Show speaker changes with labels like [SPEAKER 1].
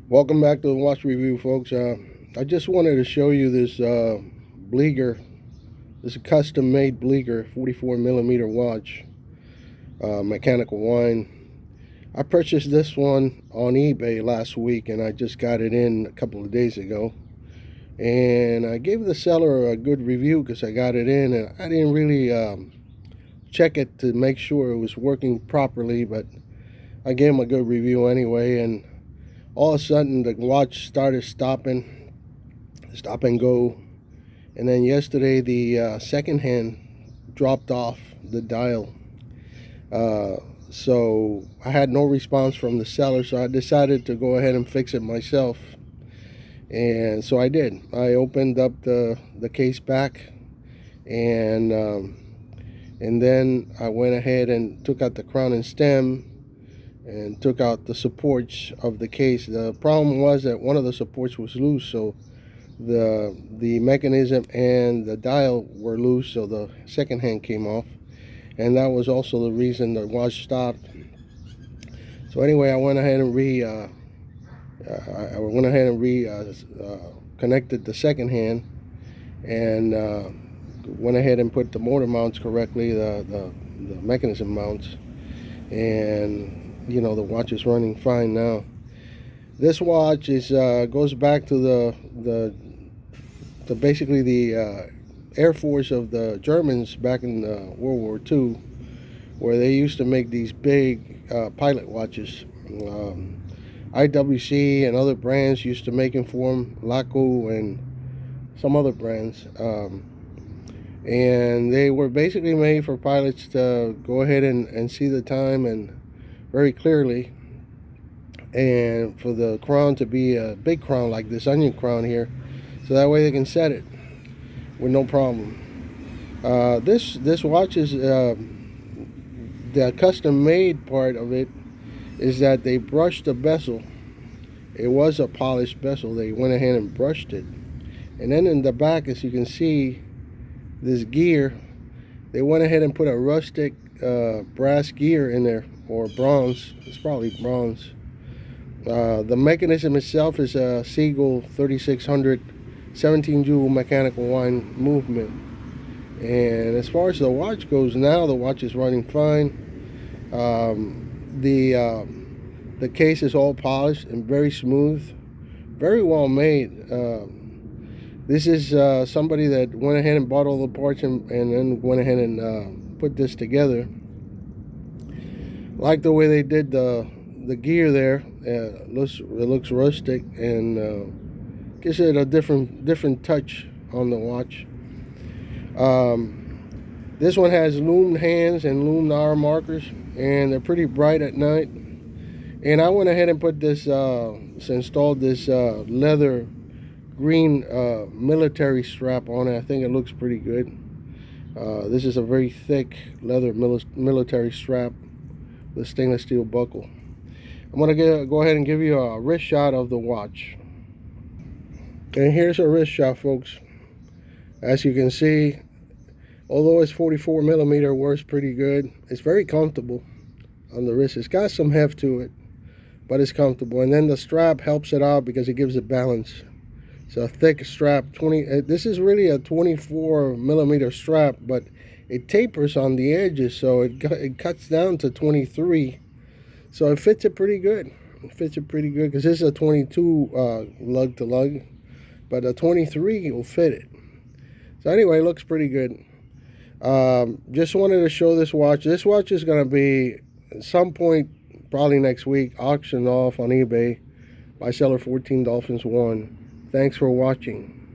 [SPEAKER 1] Welcome back to the watch review, folks. I just wanted to show you this FLIEGER. This is a custom-made FLIEGER 44 millimeter watch, mechanical wind. I purchased this one on eBay last week, and I just got it in a couple of days ago. And I gave the seller a good review because I got it in, and I didn't really check it to make sure it was working properly, but I gave him a good review anyway. And all of a sudden the watch started stop and go, and then yesterday the second hand dropped off the dial, so I had no response from the seller, so I decided to go ahead and fix it myself. And so I did. I opened up the case back, and then I went ahead and took out the crown and stem and took out the supports of the case. The problem was that one of the supports was loose, so the mechanism and the dial were loose, so the second hand came off, and that was also the reason the watch stopped. So anyway, I went ahead and connected the second hand, and went ahead and put the motor mounts correctly, the mechanism mounts, and you know, the watch is running fine now. This watch is goes back to the basically the Air Force of the Germans back in World War II, where they used to make these big pilot watches. IWC and other brands used to make them for them, Laco and some other brands, and they were basically made for pilots to go ahead and see the time and very clearly, and for the crown to be a big crown like this onion crown here, so that way they can set it with no problem. This watch is the custom made part of it is that they brushed the bezel. It was a polished bezel. They went ahead and brushed it, and then in the back, as you can see, this gear, they went ahead and put a rustic brass gear in there, or bronze. It's probably bronze. The mechanism itself is a Siegel 3600 17 joule mechanical wind movement. And as far as the watch goes now, the watch is running fine. The case is all polished and very smooth, very well made. This is somebody that went ahead and bought all the parts and then went ahead and put this together. Like the way they did the gear there. It looks rustic and gives it a different touch on the watch. This one has loomed hands and loomed hour markers, and they're pretty bright at night. And I went ahead and put this installed this leather green military strap on it. I think it looks pretty good. This is a very thick leather military strap with stainless steel buckle. I'm going to go ahead and give you a wrist shot of the watch. And here's a wrist shot, folks. As you can see, although it's 44 millimeter, works pretty good. It's very comfortable on the wrist. It's got some heft to it, but it's comfortable. And then the strap helps it out because it gives it balance. It's a thick strap. This is really a 24 millimeter strap, but it tapers on the edges, so it cuts down to 23. So it fits it pretty good. It fits it pretty good because this is a 22 lug to lug, but a 23 will fit it. So anyway, it looks pretty good. Just wanted to show this watch. This watch is going to be at some point, probably next week, auctioned off on eBay by seller 14 Dolphins 1. Thanks for watching.